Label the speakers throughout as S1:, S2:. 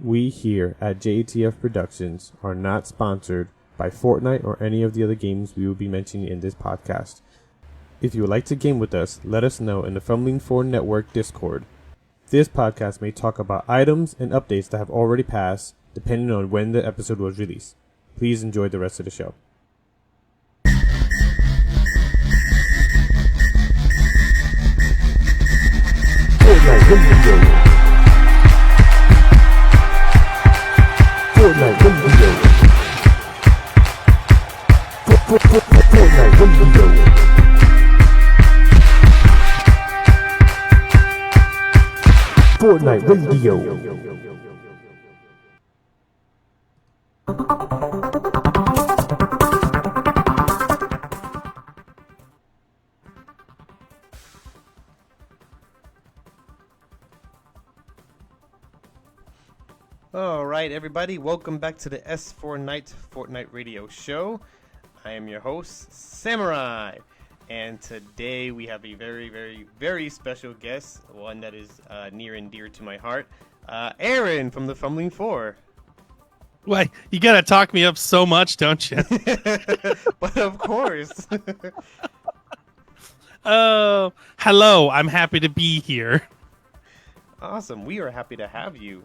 S1: We here at JATF Productions are not sponsored by Fortnite or any of the other games we will be mentioning in this podcast. If you would like to game with us, let us know in the Fumbling 4 Network Discord. This podcast may talk about items and updates that have already passed, depending on when the episode was released. Please enjoy the rest of the show.
S2: Fortnite Radio. Fortnite Radio. Fortnite Radio. Fortnite Radio.
S3: All right, everybody, welcome back to the S4Night Fortnite Radio Show. I am your host, Samurai, and today we have a very, very, very special guest, one that is near and dear to my heart, Aaron from the Fumbling 4.
S4: Why, you gotta talk me up so much, don't you?
S3: But of course.
S4: Hello, I'm happy to be here.
S3: Awesome, we are happy to have you.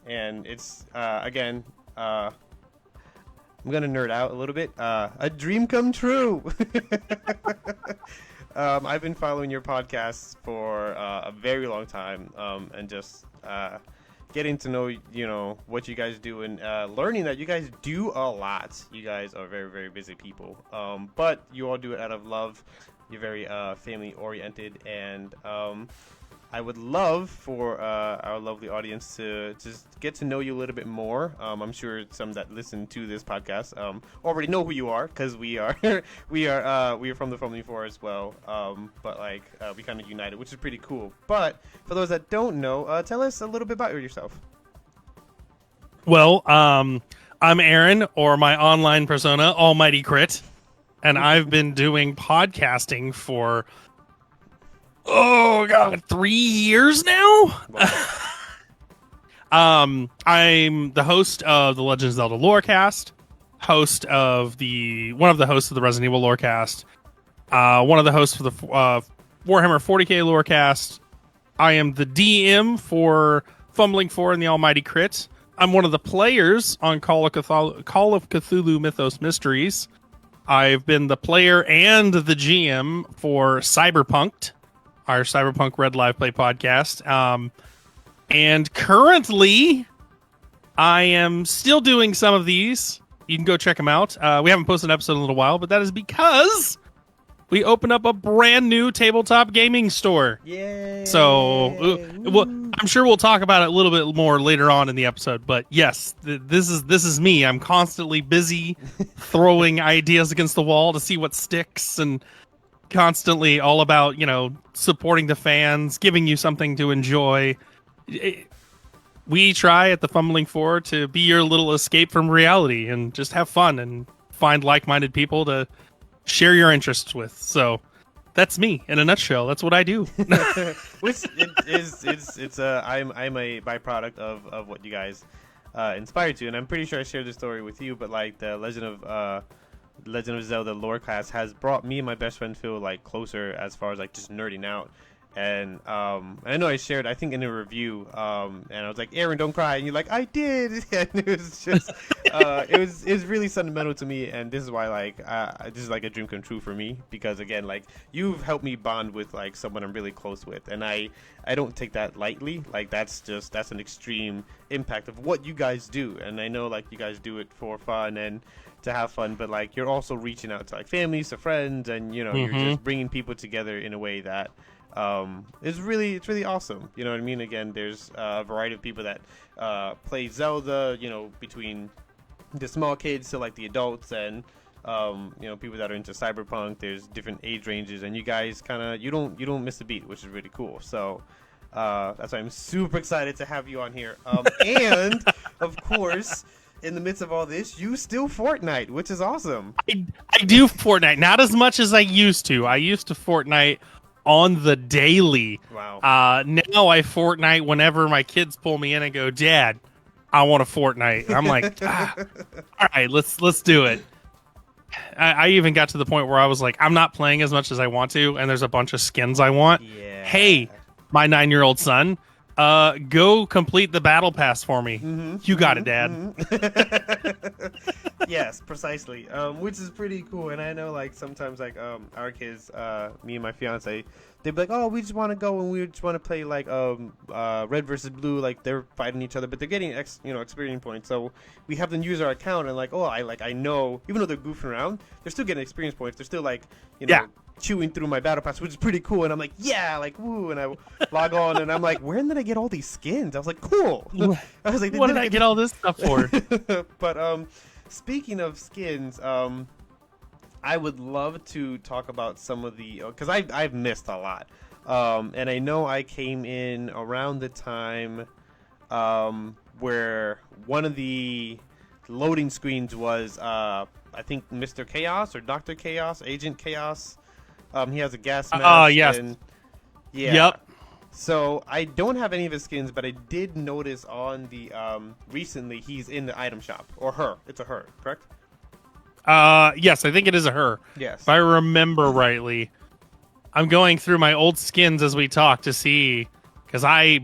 S3: And it's, again, I'm gonna nerd out a little bit. A dream come true. I've been following your podcast for a very long time, and just getting to know, you know, what you guys do, and learning that you guys do a lot. You guys are very, very busy people, but you all do it out of love. You're very family oriented, and I would love for our lovely audience to just get to know you a little bit more. I'm sure some that listen to this podcast already know who you are, because we are we are from the Fumbling 4 as well. But like we kind of united, which is pretty cool. But for those that don't know, tell us a little bit about yourself.
S4: Well, I'm Aaron, or my online persona, Almighty Crit, and I've been doing podcasting for 3 years now.
S3: Wow.
S4: I'm the host of the Legend of Zelda Lorecast, one of the hosts of the Resident Evil Lorecast, one of the hosts for the Warhammer 40k Lorecast. I am the DM for Fumbling 4 and the Almighty Crit. I'm one of the players on Call of Cthulhu Mythos Mysteries. I've been the player and the GM for Cyberpunked, our Cyberpunk Red Live Play podcast. And currently, I am still doing some of these. You can go check them out. We haven't posted an episode in a little while, but that is because we opened up a brand new tabletop gaming store.
S3: Yay!
S4: So, I'm sure we'll talk about it a little bit more later on in the episode. But yes, this is me. I'm constantly busy throwing ideas against the wall to see what sticks, and constantly all about, you know, supporting the fans, giving you something to enjoy. We try at the Fumbling 4 to be your little escape from reality and just have fun and find like-minded people to share your interests with. So that's me in a nutshell. That's what I do.
S3: Which I'm a byproduct of what you guys inspired to, and I'm pretty sure I shared this story with you, but like the Legend of Zelda lore class has brought me and my best friend Phil like closer as far as like just nerding out. And I know I shared, I think, in a review, and I was like, Aaron, don't cry, and you're like, I did. And it was just it was really sentimental to me, and this is why like this is like a dream come true for me, because again, like, you've helped me bond with like someone I'm really close with, and I don't take that lightly. Like, that's an extreme impact of what you guys do, and I know like you guys do it for fun and to have fun, but like you're also reaching out to like families, to friends, and you know, you're just bringing people together in a way that it's really awesome. You know what I mean? Again, there's a variety of people that play Zelda, you know, between the small kids to like the adults, and you know, people that are into Cyberpunk. There's different age ranges, and you guys you don't miss a beat, which is really cool. So that's why I'm super excited to have you on here. And of course, in the midst of all this, you still Fortnite, which is awesome.
S4: I do Fortnite, not as much as I used to. I used to Fortnite on the daily.
S3: Wow.
S4: Now I Fortnite whenever my kids pull me in and go, Dad, I want a Fortnite. I'm like, all right, let's do it. I even got to the point where I was like, I'm not playing as much as I want to, and there's a bunch of skins I want.
S3: Yeah.
S4: Hey, my 9-year-old son, go complete the battle pass for me. You got it, Dad.
S3: Yes, precisely. Which is pretty cool. And I know, like, sometimes, like, our kids, me and my fiance, they'd be like, oh, we just want to go and we just want to play, like, red versus blue, like, they're fighting each other, but they're getting experience points. So we have them use our account, and like, oh, I know, even though they're goofing around, they're still getting experience points. They're still like, chewing through my battle pass, which is pretty cool. And I'm like, yeah, like, woo. And I log on, and I'm like, where did I get all these skins? I was like, cool. I was like,
S4: What did I get all this stuff for?
S3: But speaking of skins, I would love to talk about some of the, because I've missed a lot, and I know I came in around the time where one of the loading screens was I think Mr. Chaos or Dr. Chaos, Agent Chaos. He has a gas mask.
S4: Oh, yes.
S3: And, yeah.
S4: Yep.
S3: So I don't have any of his skins, but I did notice on the recently he's in the item shop, or her. It's a her, correct?
S4: Yes, I think it is a her.
S3: Yes.
S4: If I remember rightly. I'm going through my old skins as we talk to see, because I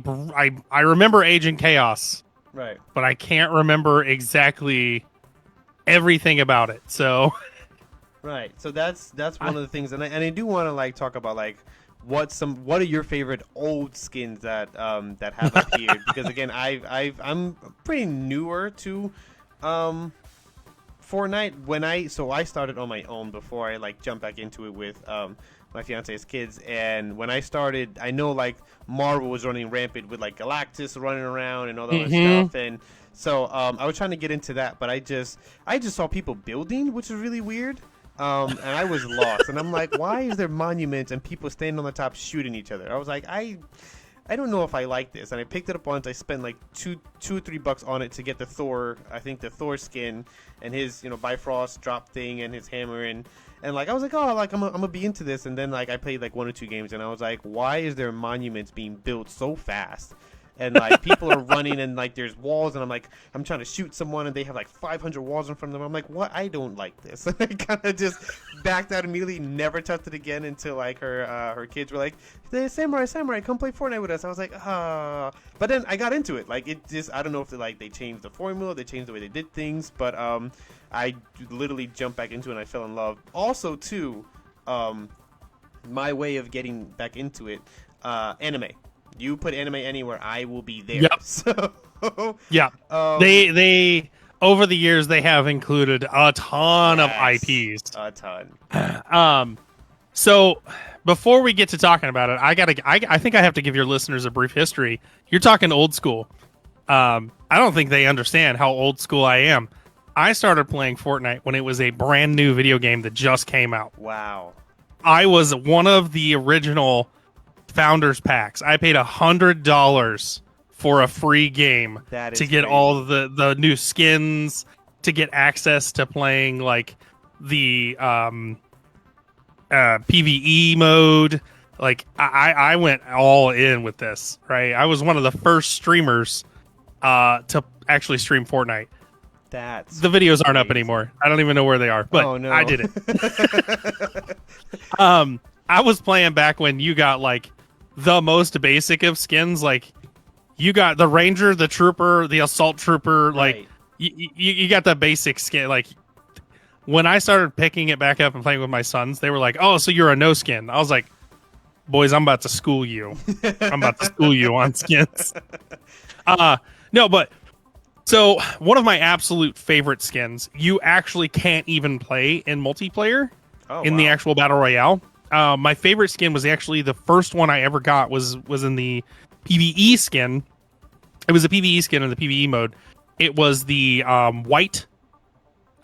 S4: remember Agent Chaos,
S3: Right.
S4: but I can't remember exactly everything about it. So
S3: Right. So that's one of the things, and I do want to like talk about like what are your favorite old skins that that have appeared, because again I'm pretty newer to Fortnite. I started on my own before I like jumped back into it with my fiance's kids, and when I started, I know like Marvel was running rampant with like Galactus running around and all that other stuff, and so I was trying to get into that, but I just saw people building, which is really weird. And I was lost, and I'm like, why is there monuments and people standing on the top shooting each other? I was like, I don't know if I like this, and I picked it up once. I spent like $2 or $3 on it to get the Thor, I think the Thor skin and his Bifrost drop thing and his hammer, and like I was like, oh, like I'm gonna be into this, and then like I played like 1 or 2 games, and I was like, why is there monuments being built so fast? And like people are running, and like there's walls, and I'm trying to shoot someone, and they have like 500 walls in front of them. I'm like, what? I don't like this. And I kind of just backed out immediately, never touched it again until like her kids were like, "Hey, Samurai, come play Fortnite with us." I was like, ah. But then I got into it. Like it just, I don't know if they changed the formula, they changed the way they did things, but I literally jumped back into it, and I fell in love. Also, too, my way of getting back into it, anime. You put anime anywhere, I will be there.
S4: Yep.
S3: So,
S4: yeah, they over the years they have included a ton of IPs.
S3: A ton.
S4: So before we get to talking about it, I think I have to give your listeners a brief history. You're talking old school. I don't think they understand how old school I am. I started playing Fortnite when it was a brand new video game that just came out.
S3: Wow.
S4: I was one of the original founders packs. I paid $100 for a free game
S3: That is
S4: to get
S3: crazy.
S4: all the new skins, to get access to playing like the PvE mode. Like I went all in with this, right? I was one of the first streamers to actually stream Fortnite.
S3: That's
S4: The videos aren't up
S3: crazy.
S4: anymore. I don't even know where they are, but
S3: Oh, no.
S4: I did it. I was playing back when you got like the most basic of skins. Like you got the Ranger, the Trooper, the Assault Trooper. Like
S3: Right.
S4: you got the basic skin. Like when I started picking it back up and playing with my sons, they were like, "Oh, so you're a no skin?" I was like, "Boys, I'm about to school you. I'm about to school you on skins." No, but so one of my absolute favorite skins, you actually can't even play in multiplayer
S3: Oh,
S4: in the
S3: wow.
S4: actual battle royale. My favorite skin was actually the first one I ever got was in the PvE skin. It was a PvE skin in the PvE mode. It was the white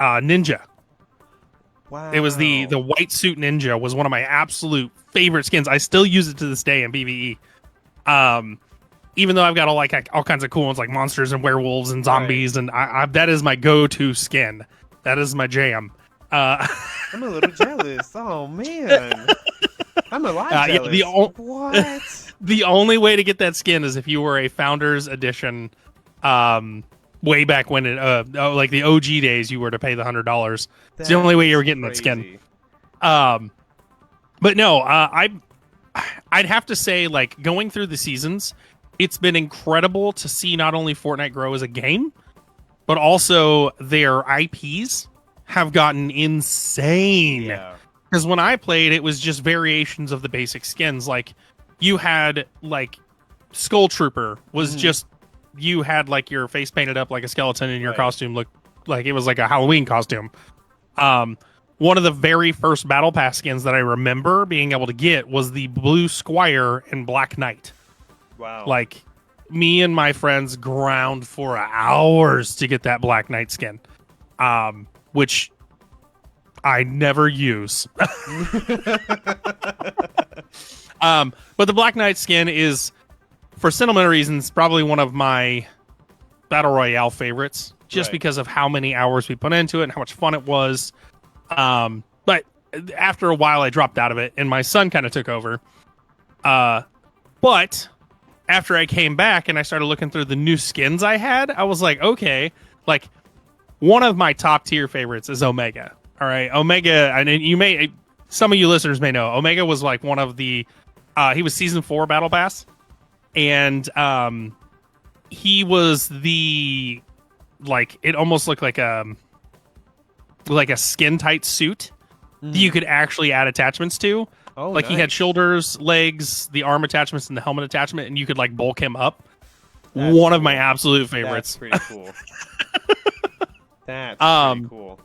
S4: ninja.
S3: Wow.
S4: It was the white suit ninja was one of my absolute favorite skins. I still use it to this day in PvE. Even though I've got all kinds of cool ones like monsters and werewolves and zombies, and I that is my go-to skin. That is my jam.
S3: I'm a little jealous. Oh man. I'm a lot
S4: Yeah,
S3: jealous. What?
S4: The only way to get that skin is if you were a Founders Edition way back when it like the OG days, you were to pay the $100. It's the only way you were getting that skin. But no, I'd have to say, like, going through the seasons, it's been incredible to see not only Fortnite grow as a game, but also their IPs have gotten insane.
S3: Yeah.
S4: Because when I played, it was just variations of the basic skins. Like, you had, like, Skull Trooper was just, you had, like, your face painted up like a skeleton and your costume looked like it was like a Halloween costume. One of the very first Battle Pass skins that I remember being able to get was the Blue Squire and Black Knight.
S3: Wow.
S4: Like, me and my friends ground for hours to get that Black Knight skin, which I never use. But the Black Knight skin is, for sentimental reasons, probably one of my Battle Royale favorites, just because of how many hours we put into it and how much fun it was. But after a while, I dropped out of it, and my son kind of took over. But after I came back and I started looking through the new skins I had, I was like, okay, like, one of my top tier favorites is Omega. All right, Omega, and you may, some of you listeners may know, Omega was like one of the, he was season 4 Battle Pass, and he was the, like, it almost looked like a skin tight suit that you could actually add attachments to.
S3: Oh,
S4: like,
S3: nice.
S4: he had shoulders, legs, the arm attachments, and the helmet attachment, and you could, like, bulk him up.
S3: That's
S4: One of
S3: cool.
S4: my absolute favorites.
S3: That's pretty cool. That's pretty cool.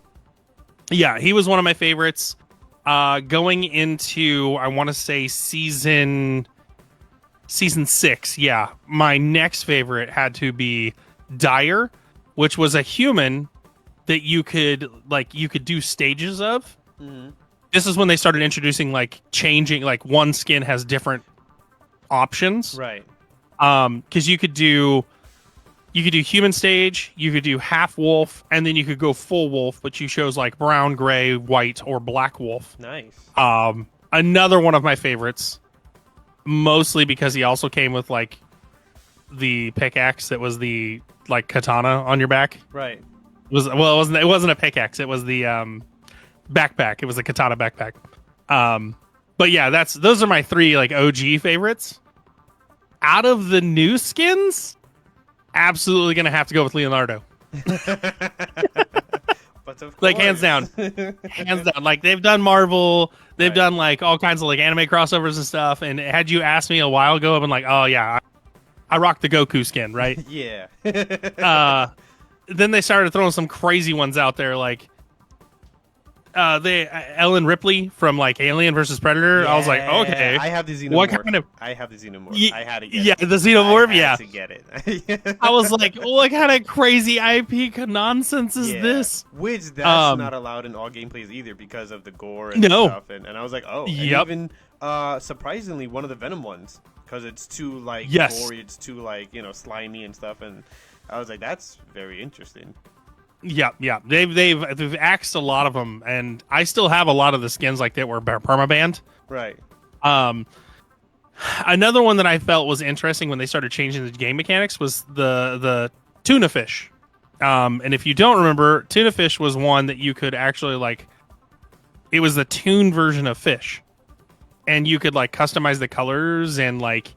S4: Yeah, he was one of my favorites. Going into, I want to say, season 6, yeah, my next favorite had to be Dyer, which was a human that you could do stages of. This is when they started introducing, like, changing, like, one skin has different options.
S3: Right.
S4: Because you could do human stage, you could do half wolf, and then you could go full wolf, but you chose like brown, gray, white, or black wolf.
S3: Nice.
S4: Another one of my favorites, mostly because he also came with, like, the pickaxe that was the, like, katana on your back.
S3: Right.
S4: It wasn't a pickaxe, it was the backpack. It was a katana backpack. But yeah, those are my 3, like, OG favorites. Out of the new skins, absolutely gonna have to go with Leonardo.
S3: But of
S4: Like,
S3: course.
S4: hands down. Like, they've done Marvel, they've done, like, all kinds of, like, anime crossovers and stuff. And had you asked me a while ago, I've been like, oh yeah, I rock the Goku skin, right?
S3: Yeah.
S4: Then they started throwing some crazy ones out there, like Ellen Ripley from, like, Alien versus Predator. I was like, okay,
S3: I have the Xenomorph.
S4: what kind of?
S3: I have the Xenomorph.
S4: Ye-
S3: I had to get
S4: Yeah,
S3: it.
S4: the Xenomorph.
S3: I
S4: Yeah,
S3: had to get it.
S4: I was like, what kind of crazy IP nonsense is
S3: Yeah.
S4: this?
S3: Which that's not allowed in all gameplays either because of the gore and
S4: No.
S3: stuff. And I was like, oh, and
S4: Yep.
S3: even surprisingly, one of the Venom ones because it's too, like,
S4: Yes.
S3: gory, it's too, like, slimy and stuff. And I was like, that's very interesting.
S4: Yeah. They've axed a lot of them, and I still have a lot of the skins like that were permabanned.
S3: Right.
S4: Another one that I felt was interesting when they started changing the game mechanics was the tuna fish. And if you don't remember, tuna fish was one that you could actually, like, it was the toon version of fish, and you could, like, customize the colors, and, like,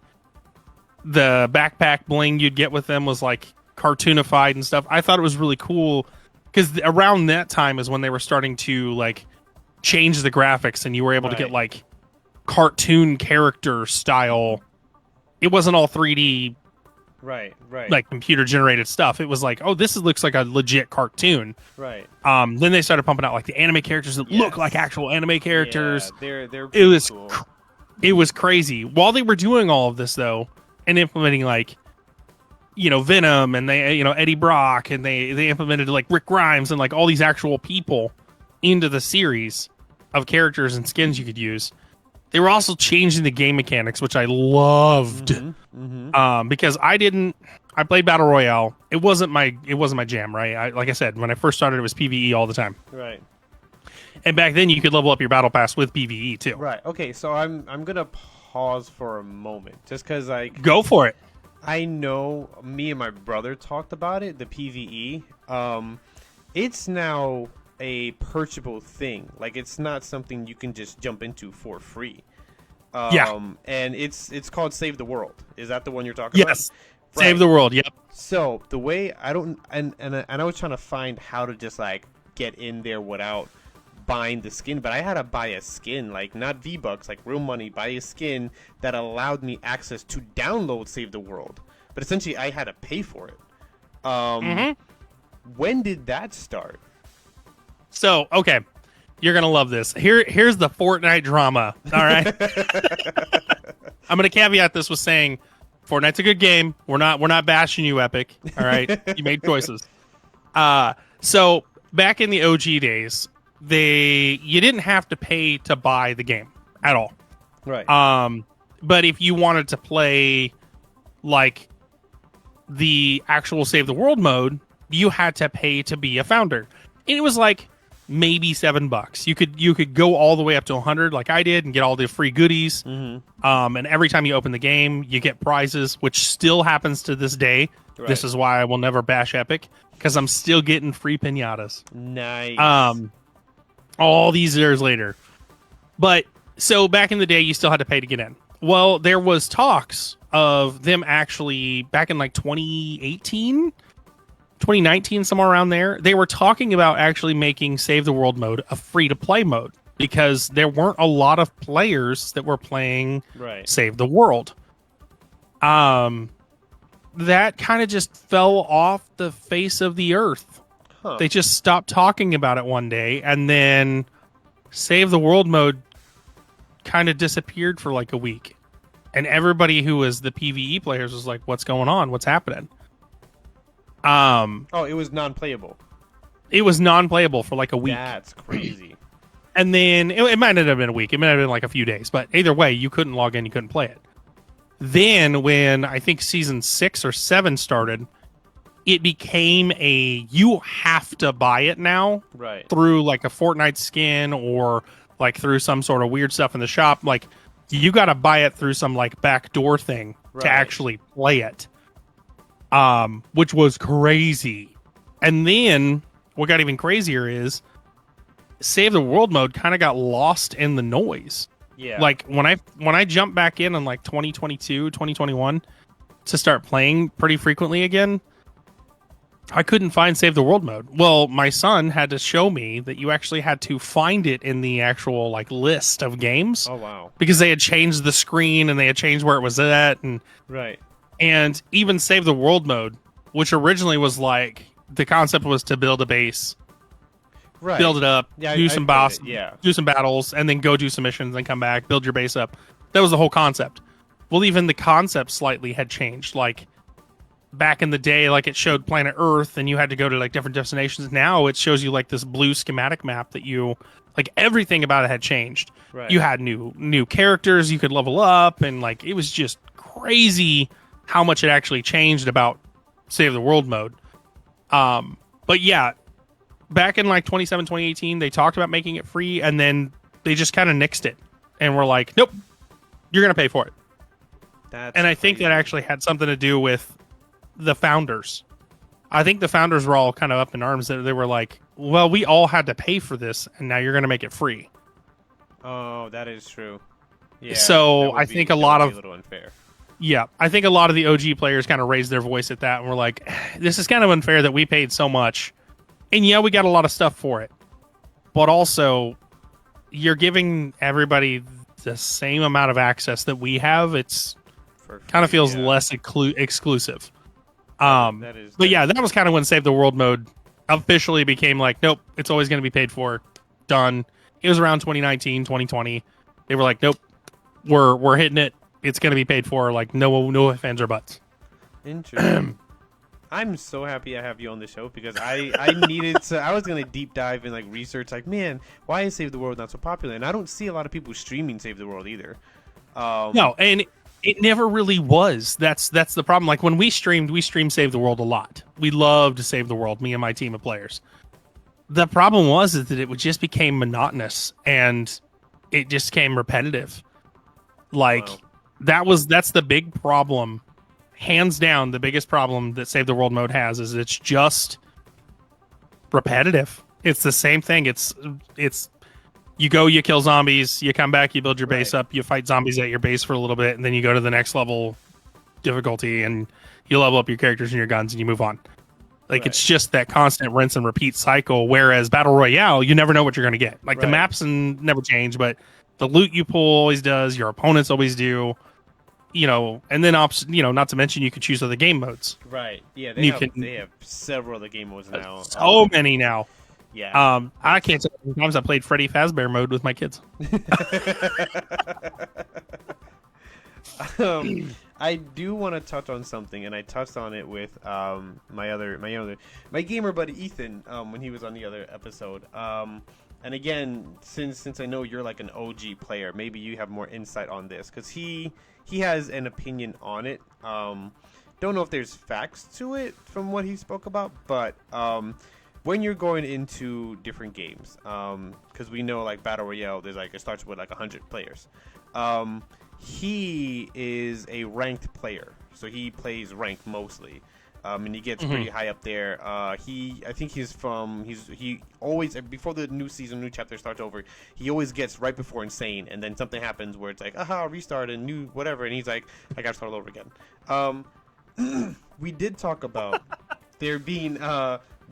S4: the backpack bling you'd get with them was, like, cartoonified and stuff. I thought it was really cool because around that time is when they were starting to, like, change the graphics, and you were able to get,
S3: Right.
S4: like, cartoon character style. It wasn't all 3D,
S3: Right.
S4: like, computer generated stuff. It was like, oh, looks like a legit cartoon.
S3: Right.
S4: Then they started pumping out, like, the anime characters that look
S3: Yes.
S4: like actual anime characters.
S3: Yeah, they're
S4: It
S3: pretty
S4: was
S3: cool.
S4: It was crazy. While they were doing all of this, though, and implementing, like, Venom, and they, Eddie Brock, and they implemented, like, Rick Grimes and, like, all these actual people into the series of characters and skins you could use. They were also changing the game mechanics, which I loved. Because I played Battle Royale. It wasn't my jam, right? Like I said, when I first started, it was PvE all the time.
S3: Right.
S4: And back then, you could level up your battle pass with PvE too.
S3: Right. Okay. So I'm gonna pause for a moment, just because, like,
S4: Go for it.
S3: I know me and my brother talked about it, the PvE. It's now a purchasable thing. Like, it's not something you can just jump into for free.
S4: Yeah.
S3: And it's called Save the World. Is that the one you're talking about?
S4: Yes. Save the world. Yep.
S3: So the way I don't and I was trying to find how to just like get in there without buying the skin, but I had to buy a skin, like not V-Bucks, like real money, buy a skin that allowed me access to download Save the World. But essentially I had to pay for it. When did that start?
S4: So, okay. You're going to love this. Here's the Fortnite drama. All right. I'm going to caveat this with saying Fortnite's a good game. We're not bashing you, Epic. All right. You made choices. So back in the OG days, you didn't have to pay to buy the game at all.
S3: Right.
S4: But if you wanted to play like the actual Save the World mode, you had to pay to be a founder. And it was like maybe $7. You could go all the way up to 100 like I did and get all the free goodies. And every time you open the game, you get prizes, which still happens to this day.
S3: Right.
S4: This is why I will never bash Epic, because I'm still getting free piñatas.
S3: Nice.
S4: All these years later. But so back in the day, you still had to pay to get in. Well, there was talks of them actually back in like 2018, 2019, somewhere around there. They were talking about actually making Save the World mode a free-to-play mode because there weren't a lot of players that were playing
S3: Right.
S4: Save the World. That kind of just fell off the face of the earth.
S3: Huh.
S4: They just stopped talking about it one day, and then Save the World mode kind of disappeared for like a week. And everybody who was the PvE players was like, what's going on? What's happening?
S3: Oh, it was non-playable.
S4: It was non-playable for like a week.
S3: That's crazy.
S4: And then it might not have been a week. It might have been like a few days. But either way, you couldn't log in. You couldn't play it. Then when I think season 6 or 7 started, it became you have to buy it now
S3: Right.
S4: through like a Fortnite skin or like through some sort of weird stuff in the shop. Like you got to buy it through some like backdoor thing
S3: Right.
S4: to actually play it. Which was crazy. And then what got even crazier is Save the World mode kind of got lost in the noise.
S3: Yeah.
S4: Like when I jumped back in like 2022, 2021 to start playing pretty frequently again, I couldn't find Save the World mode. Well, my son had to show me that you actually had to find it in the actual like list of games
S3: Oh wow.
S4: because they had changed the screen and they had changed where it was at,
S3: Right.
S4: and even Save the World mode, which originally was like the concept was to build a base,
S3: Right.
S4: build it up,
S3: Yeah,
S4: do
S3: I
S4: some
S3: played
S4: boss,
S3: it, yeah.
S4: do some battles, and then go do some missions, and come back, build your base up. That was the whole concept. Well, even the concept slightly had changed. Like back in the day, like it showed planet Earth, and you had to go to like different destinations. Now it shows you like this blue schematic map that you like. Everything about it had changed.
S3: Right.
S4: You had new characters you could level up, and like it was just crazy how much it actually changed about Save the World mode. But yeah, back in like 2017, 2018, they talked about making it free, and then they just kind of nixed it and were like, nope, you're going to pay for it.
S3: That's
S4: And I think that
S3: crazy.
S4: actually had something to do with the founders. I think the founders were all kind of up in arms. They were like, well, we all had to pay for this, and now you're going to make it free.
S3: Oh, that is true. Yeah.
S4: So,
S3: that would
S4: I
S3: be-
S4: think a
S3: that
S4: lot
S3: would
S4: of-
S3: be a little unfair.
S4: Yeah, I think a lot of the OG players kind of raised their voice at that and were like, this is kind of unfair that we paid so much. And yeah, we got a lot of stuff for it. But also, you're giving everybody the same amount of access that we have. It's
S3: For
S4: kind of
S3: free,
S4: feels
S3: yeah.
S4: less exclusive.
S3: That is.
S4: But yeah, that was kind of when Save the World mode officially became like, nope, it's always going to be paid for. Done. It was around 2019, 2020. They were like, nope, we're hitting it. It's going to be paid for. Like, no ifs, ands, or buts.
S3: Interesting. I'm so happy I have you on the show because I needed to. I was gonna deep dive and like research. Like, man, why is Save the World not so popular? And I don't see a lot of people streaming Save the World either.
S4: No, and it never really was. That's the problem. Like when we streamed Save the World a lot. We loved to Save the World, me and my team of players. The problem was is that it just became monotonous and it just became repetitive. Like
S3: Wow.
S4: that's the big problem hands down, the biggest problem that Save the World mode has is it's just repetitive. It's the same thing. It's you go, you kill zombies, you come back, you build your base up, you fight zombies at your base for a little bit, and then you go to the next level difficulty and you level up your characters and your guns and you move on. Like, it's just that constant rinse and repeat cycle, whereas Battle Royale, you never know what you're going to get. Like, the maps never change, but the loot you pull always does, your opponents always do, you know, and then, not to mention you could choose other game modes.
S3: Right. Yeah,
S4: they
S3: have several other game modes now.
S4: So many now.
S3: Yeah.
S4: I can't tell how many times I played Freddy Fazbear mode with my kids.
S3: I do want to touch on something, and I touched on it with my gamer buddy Ethan when he was on the other episode. And again, since I know you're like an OG player, maybe you have more insight on this because he has an opinion on it. Don't know if there's facts to it from what he spoke about, but when you're going into different games, because we know like Battle Royale, it starts with like 100 players. He is a ranked player, so he plays ranked mostly, and he gets pretty high up there. I think he always, before the new season, new chapter starts over, he always gets right before Insane, and then something happens where it's like, restart and new whatever, and he's like, I gotta start all over again. We did talk about there being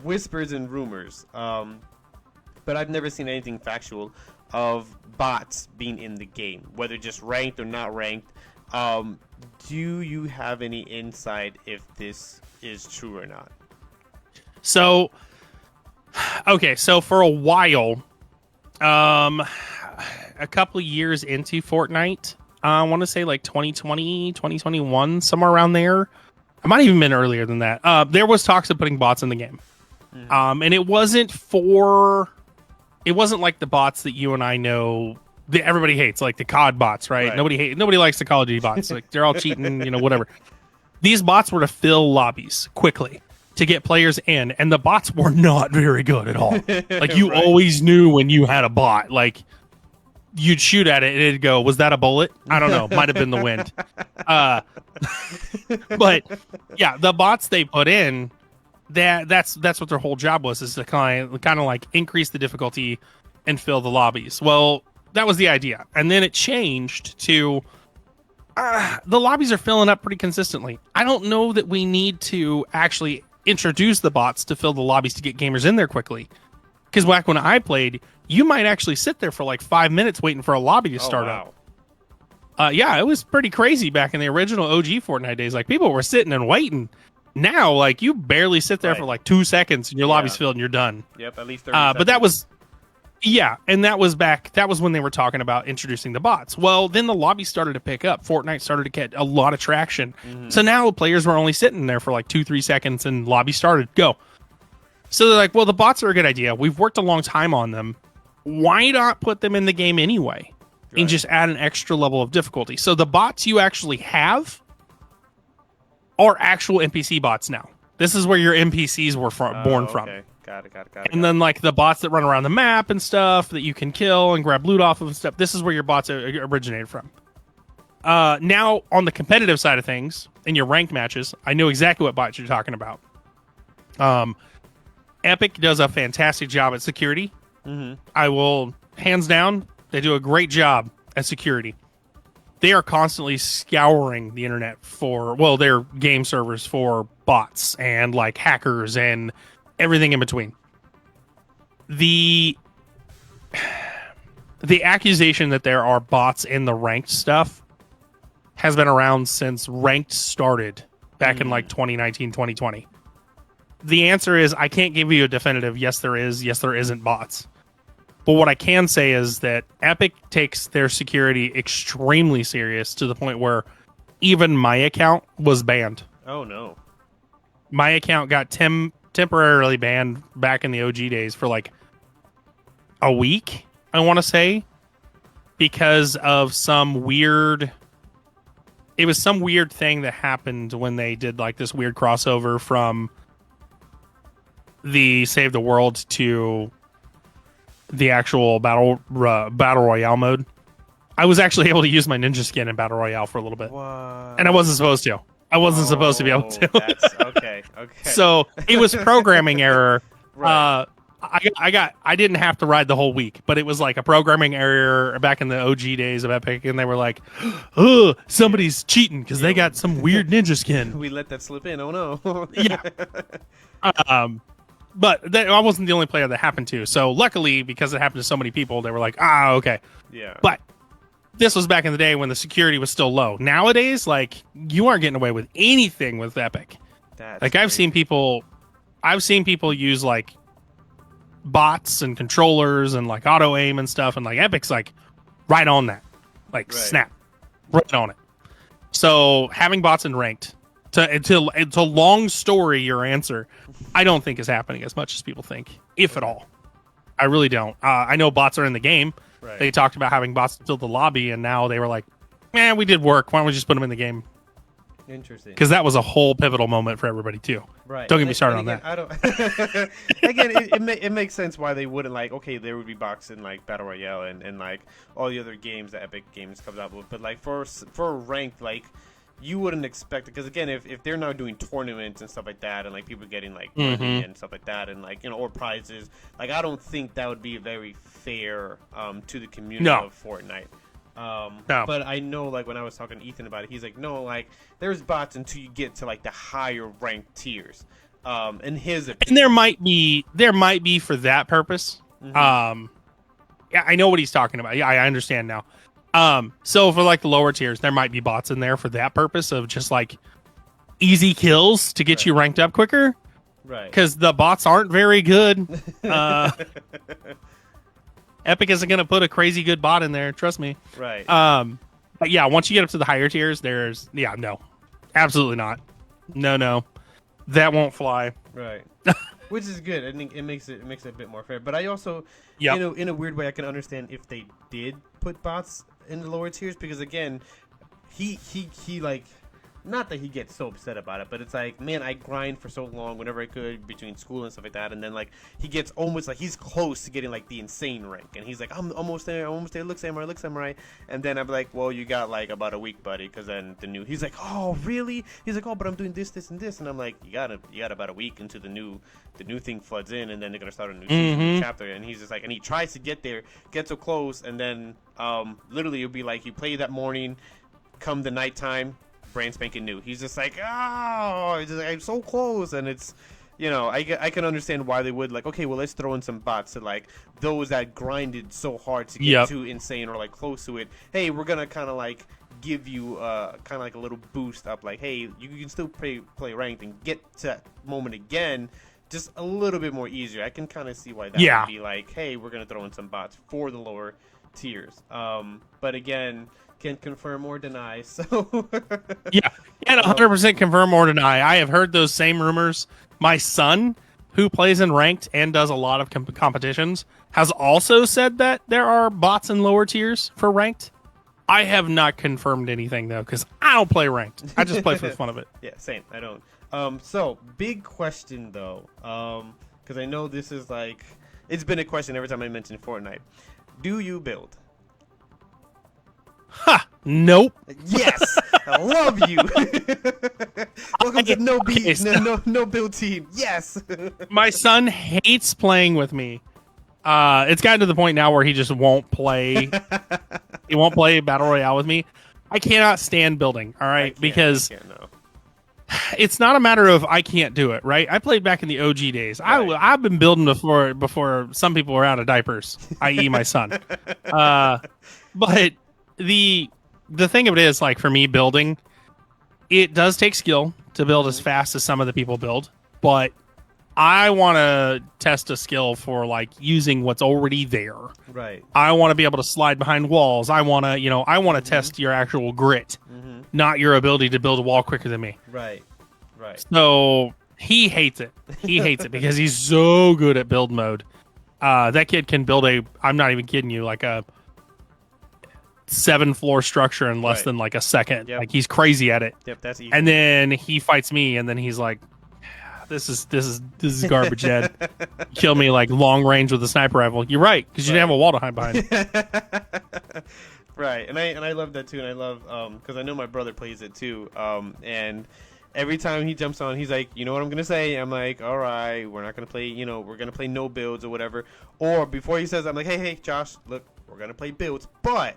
S3: whispers and rumors, but I've never seen anything factual of bots being in the game, whether just ranked or not ranked. Do you have any insight if this is true or not?
S4: So for a while, a couple of years into Fortnite, I want to say like 2020, 2021, somewhere around there. It might have even been earlier than that. There was talks of putting bots in the game. And it wasn't like the bots that you and I know that everybody hates, like the COD bots, right? Nobody likes the Call of Duty bots. Like, they're all cheating, whatever. These bots were to fill lobbies quickly to get players in, and the bots were not very good at all. Like, you always knew when you had a bot. Like, you'd shoot at it and it'd go, was that a bullet? I don't know. Might have been the wind. But yeah, the bots they put in, that's what their whole job was, is to kind of like increase the difficulty and fill the lobbies. Well, that was the idea, and then it changed to the lobbies are filling up pretty consistently. I don't know that we need to actually introduce the bots to fill the lobbies to get gamers in there quickly, because back when I played, you might actually sit there for like 5 minutes waiting for a lobby to start up. Yeah, it was pretty crazy back in the original OG Fortnite days. Like, people were sitting and waiting. Now, like, you barely sit there for like 2 seconds and your lobby's filled and you're done.
S3: Yep, at least 30 seconds.
S4: But that was, and that was when they were talking about introducing the bots. Well, then the lobby started to pick up. Fortnite started to get a lot of traction. So now players were only sitting there for like 2-3 seconds and lobby started. Go. So they're like, well, the bots are a good idea. We've worked a long time on them. Why not put them in the game anyway? And just add an extra level of difficulty. So the bots you actually have are actual NPC bots now. This is where your NPCs were born from.
S3: Got it.
S4: And then like the bots that run around the map and stuff that you can kill and grab loot off of and stuff. This is where your bots originated from. Now on the competitive side of things, in your ranked matches, I know exactly what bots you're talking about. Epic does a fantastic job at security. I will, hands down, they do a great job at security. They are constantly scouring the internet for, well, their game servers for bots and like hackers and everything in between. The accusation that there are bots in the ranked stuff has been around since ranked started back in like 2019, 2020. The answer is, I can't give you a definitive yes there is, yes there isn't bots. But what I can say is that Epic takes their security extremely serious, to the point where even my account was banned.
S3: Oh, no.
S4: My account got temporarily banned back in the OG days for like a week, I want to say, because of some weird... It was some weird thing that happened when they did like this weird crossover from the Save the World to the actual battle royale mode. I was actually able to use my ninja skin in battle royale for a little bit.
S3: What?
S4: And I wasn't supposed to. I wasn't supposed to be able to.
S3: That's okay. Okay.
S4: So it was programming error.
S3: Right.
S4: I didn't have to ride the whole week, but it was like a programming error back in the OG days of Epic, and they were like, "Oh, somebody's cheating because they got some weird ninja skin."
S3: we let that slip in. Oh no.
S4: Yeah. But I wasn't the only player that happened to. So luckily, because it happened to so many people, they were like, okay.
S3: Yeah.
S4: But this was back in the day when the security was still low. Nowadays, like, you aren't getting away with anything with Epic.
S3: That's
S4: Like, I've seen people use like bots and controllers and like auto aim and stuff, and like Epic's like right on that, like
S3: Right.
S4: snap, right on it. So having bots in ranked to long story your answer, I don't think is happening as much as people think, if at all. I really don't. I know bots are in the game.
S3: Right.
S4: They talked about having bots to fill the lobby, and now they were like, "Man, we did work. Why don't we just put them in the game?"
S3: Interesting.
S4: Because that was a whole pivotal moment for everybody too.
S3: Right.
S4: Don't get me started
S3: And
S4: on
S3: again, I don't. Again, it makes sense why they wouldn't like. Okay, there would be box in like Battle Royale and like all the other games that Epic Games comes out with, but like for ranked, like you wouldn't expect it because again, if they're now doing tournaments and stuff like that, and like people getting like money and stuff like that, and like or prizes, like I don't think that would be very fair to the community of Fortnite.
S4: No.
S3: But I know, like, when I was talking to Ethan about it, he's like, no, like, there's bots until you get to, like, the higher ranked tiers. In his opinion.
S4: And there might be for that purpose. Yeah, I know what he's talking about. Yeah, I understand now. So for like the lower tiers, there might be bots in there for that purpose of just like easy kills to get you ranked up quicker.
S3: Right.
S4: Because the bots aren't very good. Epic isn't going to put a crazy good bot in there. Trust me.
S3: Right.
S4: But yeah, once you get up to the higher tiers, no, absolutely not. No, that won't fly.
S3: Right. Which is good. I think it makes it a bit more fair. But I also,
S4: Yep.
S3: in a weird way, I can understand if they did put bots in the lower tiers because again, he like. Not that he gets so upset about it, but it's like, man, I grind for so long whenever I could between school and stuff like that, and then like he gets almost like he's close to getting like the insane rank, and he's like, I'm almost there, look samurai, and then I'm like, well, you got like about a week, buddy, because then he's like, oh really? He's like, oh, but I'm doing this, and this, and I'm like, you got about a week until the new thing floods in, and then they're gonna start a new season, new chapter, and he's just like, and he tries to get there, get so close, and then literally it'll be like you play that morning, come the nighttime. Brand spanking new. He's just like, oh, I'm so close, and it's, I can understand why they would like, okay, well, let's throw in some bots to like those that grinded so hard to get to insane or like close to it. Hey, we're gonna kind of like give you kind of like a little boost up, like, hey, you can still play ranked and get to that moment again, just a little bit more easier. I can kind of see why that would be like, hey, we're gonna throw in some bots for the lower tiers. But again. Can't confirm or deny. So
S4: yeah, and 100% confirm or deny. I have heard those same rumors. My son, who plays in ranked and does a lot of competitions, has also said that there are bots in lower tiers for ranked. I have not confirmed anything though, because I don't play ranked. I just play for the fun of it.
S3: Yeah, same. I don't. So big question though, because I know this is like it's been a question every time I mention Fortnite. Do you build?
S4: Ha! Nope.
S3: Yes, I love you. Welcome to no build team. Yes.
S4: My son hates playing with me. It's gotten to the point now where he just won't play. He won't play Battle Royale with me. I cannot stand building. All right, because it's not a matter of I can't do it. Right? I played back in the OG days. Right. I've been building before some people were out of diapers, i.e., my son. But the thing of it is, like, for me, building, it does take skill to build as fast as some of the people build, but I want to test a skill for like using what's already there.
S3: Right.
S4: I want to be able to slide behind walls. I want to, test your actual grit, not your ability to build a wall quicker than me.
S3: Right. Right.
S4: So he hates it. He hates it because he's so good at build mode. That kid can build I'm not even kidding you, like a 7-floor structure in less than like a second. Yep. Like, he's crazy at it.
S3: Yep, that's easy.
S4: And then he fights me, and then he's like, "This is garbage, Dad. Kill me like long range with a sniper rifle." You're right, because you didn't have a wall to hide behind.
S3: Right, and I love that too, and I love because I know my brother plays it too, and every time he jumps on, he's like, you know what I'm gonna say? I'm like, all right, we're not gonna play, we're gonna play no builds or whatever. Or before he says, I'm like, hey, Josh, look, we're gonna play builds, but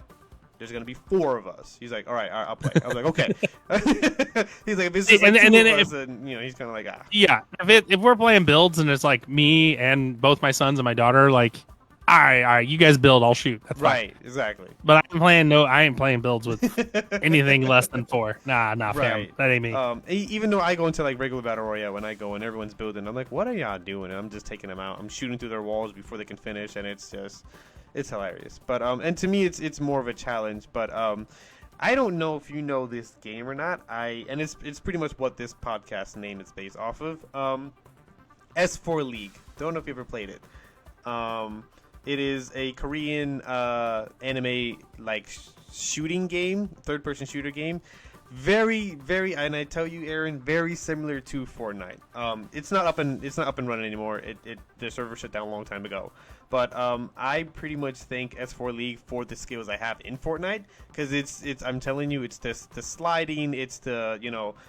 S3: there's gonna be 4 of us. He's like, all right, I'll play. I was like, okay. He's like, if it's just like
S4: And
S3: 2
S4: then
S3: of us, and he's kind of like, ah.
S4: Yeah, if we're playing builds and it's like me and both my sons and my daughter, like, all right, you guys build, I'll shoot. That's fine.
S3: Right, exactly.
S4: But I ain't playing builds with anything less than 4. Nah, fam,
S3: Right.
S4: that ain't me.
S3: Even though I go into like regular battle royale, when I go and everyone's building, I'm like, what are y'all doing? And I'm just taking them out. I'm shooting through their walls before they can finish, and it's hilarious. But and to me, it's more of a challenge. But I don't know if you know this game or not. And it's pretty much what this podcast name is based off of. S4 League. Don't know if you ever played it. It is a Korean anime like shooting game, third-person shooter game. Very, very, and I tell you, Aaron, very similar to Fortnite. It's not up and running anymore. The server shut down a long time ago. But I pretty much thank S4 League for the skills I have in Fortnite, because it's I'm telling you, it's the sliding, it's the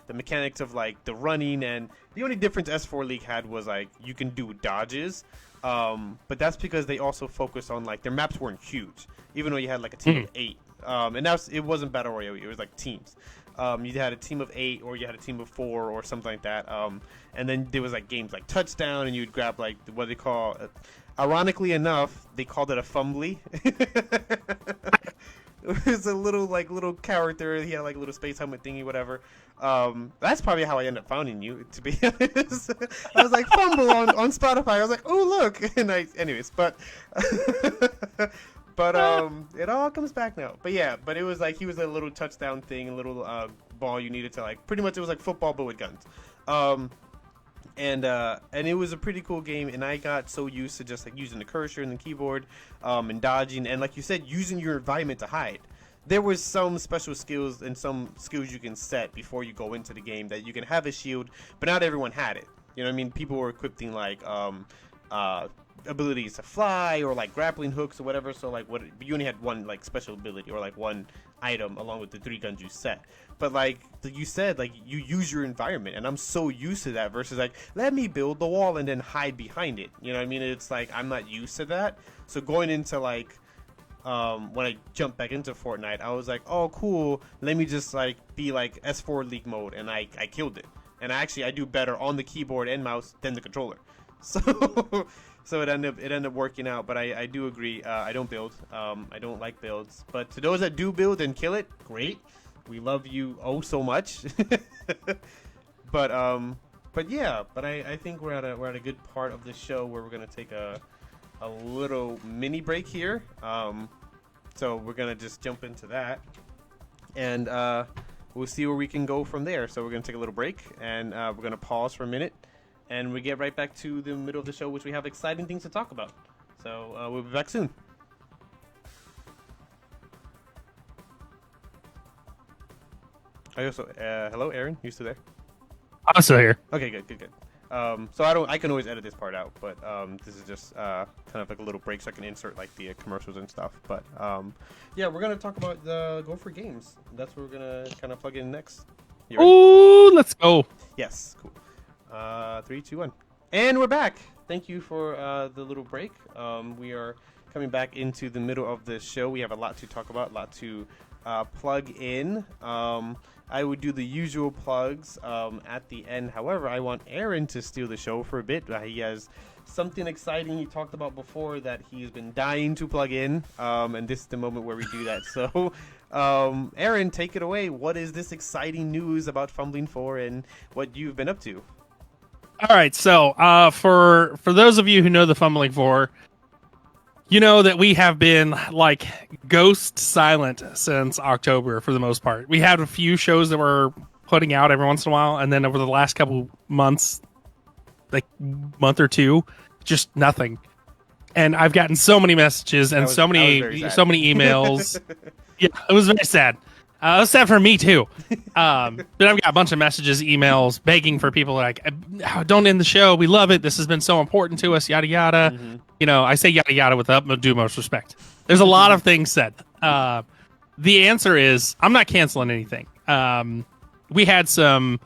S3: the mechanics of like the running, and the only difference S4 League had was like you can do dodges. But that's because they also focus on like their maps weren't huge, even though you had like a team of 8. And it wasn't battle royale; it was like teams. You had a team of 8, or you had a team of 4, or something like that. And then there was like games like Touchdown, and you'd grab like what they call. Ironically enough, they called it a fumbly. It was a little character. He had like a little space helmet thingy, whatever. That's probably how I ended up finding you, to be honest. I was like, Fumble on Spotify. I was like, oh look, and anyways, but it all comes back now. But yeah, but it was like he was a little touchdown thing, a little ball you needed to like. Pretty much, it was like football but with guns. And it was a pretty cool game, and I got so used to just like using the cursor and the keyboard, and dodging, and like you said, using your environment to hide. There was some special skills and some skills you can set before you go into the game that you can have a shield, but not everyone had it. You know what I mean? People were equipping like abilities to fly or like grappling hooks or whatever. So like you only had one like special ability or like one item along with the 3 guns you set. But like you said, like you use your environment, and I'm so used to that versus like let me build the wall and then hide behind it. You know what I mean? It's like I'm not used to that. So going into like when I jumped back into Fortnite, I was like, oh cool, let me just like be like S4 League mode, and I killed it. And I do better on the keyboard and mouse than the controller. So it ended up working out. But I do agree. I don't build. I don't like builds. But to those that do build and kill it, great. We love you oh so much. But yeah. But I think we're at a good part of the show where we're gonna take a little mini break here. So we're gonna just jump into that, and we'll see where we can go from there. So we're gonna take a little break, and we're gonna pause for a minute. And we get right back to the middle of the show, which we have exciting things to talk about. So we'll be back soon. Hello, Aaron. You still there?
S4: I'm still here.
S3: Okay, good. So I can always edit this part out, but this is just kind of like a little break, so I can insert like the commercials and stuff. But yeah, we're gonna talk about the Go for Games. That's what we're gonna kind of plug in next. You ready?
S4: Ooh, let's go.
S3: Yes, cool. 3, 2, 1. And we're back. Thank you for the little break. We are coming back into the middle of the show. We have a lot to talk about, a lot to plug in. I would do the usual plugs at the end. However, I want Aaron to steal the show for a bit. He has something exciting he talked about before that he's been dying to plug in. And this is the moment where we do that. So, Aaron, take it away. What is this exciting news about Fumbling 4 and what you've been up to?
S4: All right, so for those of you who know the Fumbling 4, you know that we have been like ghost silent since October for the most part. We had a few shows that we're putting out every once in a while, and then over the last couple months, like month or two, just nothing. And I've gotten so many messages and so many emails. Yeah, it was very sad. It was sad for me too. But I've got a bunch of messages, emails, begging for people like, "Don't end the show. We love it. This has been so important to us." Yada yada. Mm-hmm. You know, I say yada yada with the due most respect. There's a lot of things said. the answer is I'm not canceling anything. We had some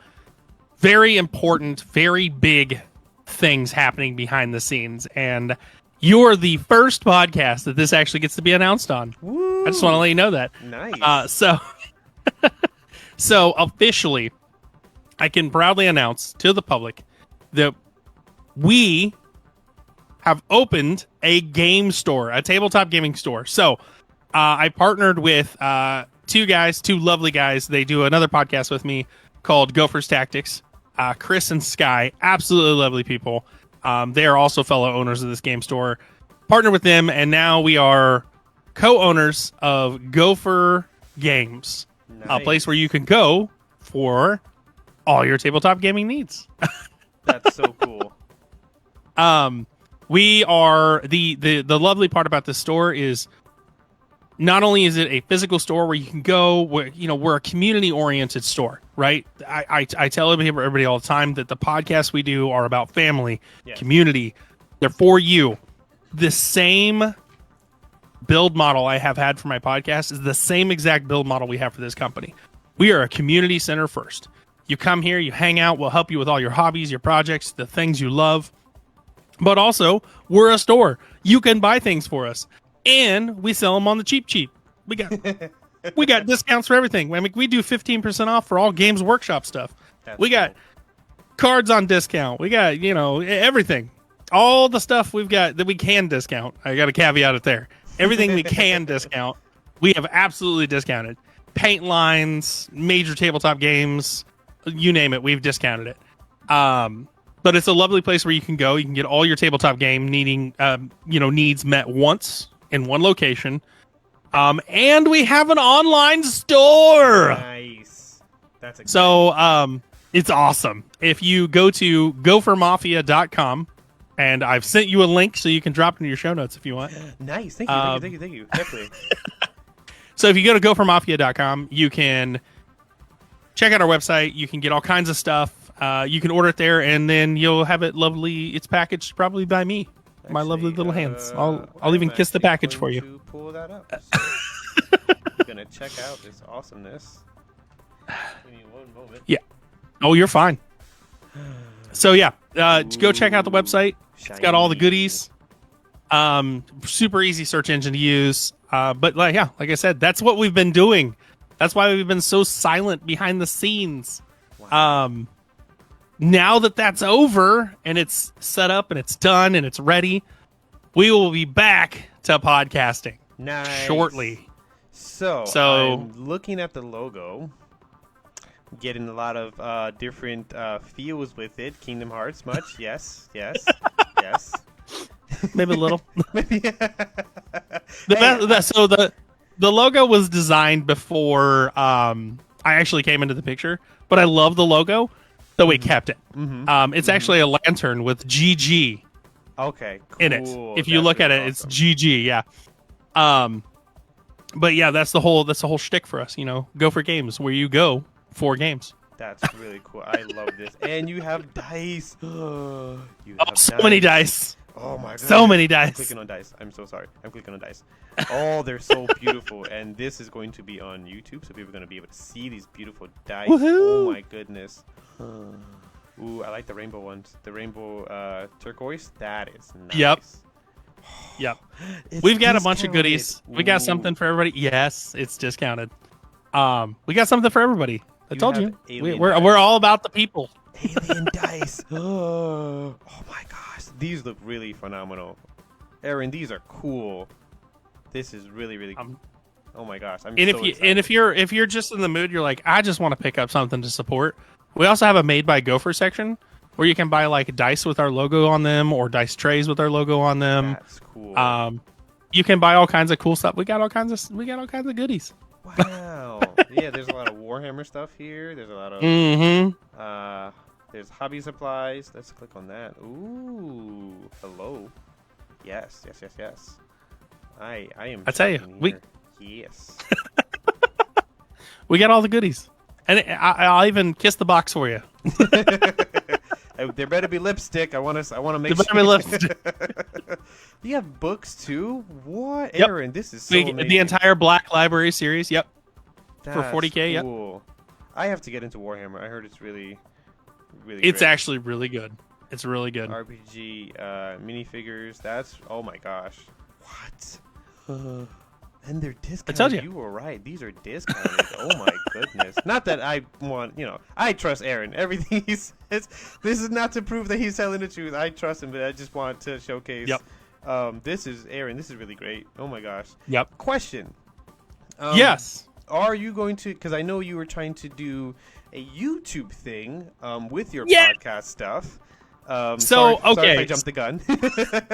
S4: very important, very big things happening behind the scenes, and you're the first podcast that this actually gets to be announced on.
S3: Woo!
S4: I just want to let you know that.
S3: Nice.
S4: So officially, I can proudly announce to the public that we have opened a game store, a tabletop gaming store. So I partnered with two lovely guys. They do another podcast with me called Gophers Tactics. Chris and Sky, absolutely lovely people. They are also fellow owners of this game store. Partnered with them, and now we are co-owners of Gopher Games, a place where you can go for all your tabletop gaming needs.
S3: That's so cool.
S4: We are the lovely part about this store is not only is it a physical store where you can go, we're a community oriented store, right? I tell everybody all the time that the podcasts we do are about family, community. They're for you. The same build model I have had for my podcast is the same exact build model we have for this company. We are a community center first. You come here, you hang out, we'll help you with all your hobbies, your projects, the things you love. But also, we're a store. You can buy things for us. And we sell them on the cheap. We got discounts for everything. I mean, we do 15% off for all Games Workshop stuff. We got cards on discount. We got, everything. All the stuff we've got that we can discount. I got to caveat it there. Everything we can discount, we have absolutely discounted. Paint lines, major tabletop games, you name it, we've discounted it. But it's a lovely place where you can go. You can get all your tabletop game needs met once in one location. And we have an online store.
S3: Nice. That's exciting.
S4: So it's awesome. If you go to gophermafia.com, and I've sent you a link so you can drop it in your show notes if you want.
S3: Nice. Thank you. Definitely.
S4: So if you go to gophermafia.com, you can check out our website. You can get all kinds of stuff. You can order it there, and then you'll have it lovely. It's packaged probably by me. My lovely little hands. I'll even kiss the package for you.
S3: To pull that up. I'm gonna check out this awesomeness. Give me one moment.
S4: Yeah. Oh, you're fine. So yeah, go check out the website. It's got all the goodies. Super easy search engine to use. But like I said, that's what we've been doing. That's why we've been so silent behind the scenes. Wow. Now that that's over and it's set up and it's done and it's ready, we will be back to podcasting shortly.
S3: So I'm looking at the logo, getting a lot of different feels with it. Kingdom Hearts, much? Yes.
S4: Maybe a little. So the logo was designed before I actually came into the picture, but I love the logo. So we kept it. It's actually a lantern with GG in it. If you look at it, it's GG, yeah. But yeah, that's the whole shtick for us, Go for games, where you go for games.
S3: That's really cool. I love this. And you have dice.
S4: So many dice.
S3: Oh my god.
S4: So many dice.
S3: I'm clicking on dice. I'm so sorry. I'm clicking on dice. Oh, they're so beautiful. And this is going to be on YouTube, so people are going to be able to see these beautiful dice.
S4: Woohoo!
S3: Oh my goodness. Ooh, I like the rainbow ones. The rainbow turquoise. That is nice.
S4: Yep.
S3: It's
S4: We've got a bunch of
S3: discounted.
S4: goodies. We got
S3: Ooh.
S4: something for everybody. Yes, it's discounted. We got something for everybody. I told
S3: have
S4: you.
S3: alien
S4: We're
S3: dice.
S4: all about the people.
S3: Alien dice. Oh my gosh. These look really phenomenal. Aaron, these are cool. This is really, really cool. Oh my gosh. I'm
S4: And
S3: so excited.
S4: if you're just in the mood, you're like, I just want to pick up something to support. We also have a made by Gopher section where you can buy like dice with our logo on them or dice trays with our logo on them.
S3: That's cool.
S4: You can buy all kinds of cool stuff. We got all kinds of goodies.
S3: Wow. Yeah, there's a lot of Warhammer stuff here. There's a lot of there's hobby supplies. Let's click on that. Ooh, hello. Yes. I am.
S4: I tell you,
S3: checking here. Yes.
S4: We got all the goodies, and I'll even kiss the box for you.
S3: There better be lipstick. I want to make
S4: There
S3: sure.
S4: better be lipstick.
S3: You have books too? What,
S4: Yep.
S3: Aaron? This is so amazing.
S4: The entire Black Library series. Yep.
S3: That's
S4: 40K, yep.
S3: cool. I have to get into Warhammer. I heard it's really, really.
S4: It's
S3: great.
S4: actually really good. It's really good.
S3: RPG minifigures. That's oh my gosh. What? And they're discounted.
S4: told you.
S3: You were right. These are discounted. Oh my goodness. Not that I want, I trust Aaron. Everything he says. This is not to prove that he's telling the truth. I trust him, but I just want to showcase.
S4: Yep.
S3: This is Aaron. This is really great. Oh my gosh.
S4: Yep.
S3: Question.
S4: Yes.
S3: Are you going to? Because I know you were trying to do a YouTube thing with your
S4: Yeah.
S3: podcast stuff.
S4: So,
S3: sorry if
S4: okay.
S3: I jumped the gun.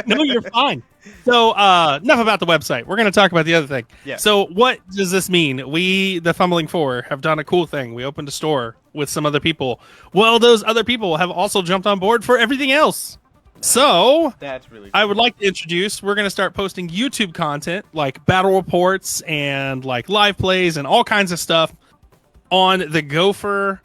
S4: No, you're fine. So, enough about the website. We're going to talk about the other thing.
S3: Yeah.
S4: So, what does this mean? We, the Fumbling Four, have done a cool thing. We opened a store with some other people. Well, those other people have also jumped on board for everything else. So,
S3: That's really.
S4: I would like to introduce, we're going to start posting YouTube content like battle reports and like live plays and all kinds of stuff on the Gopher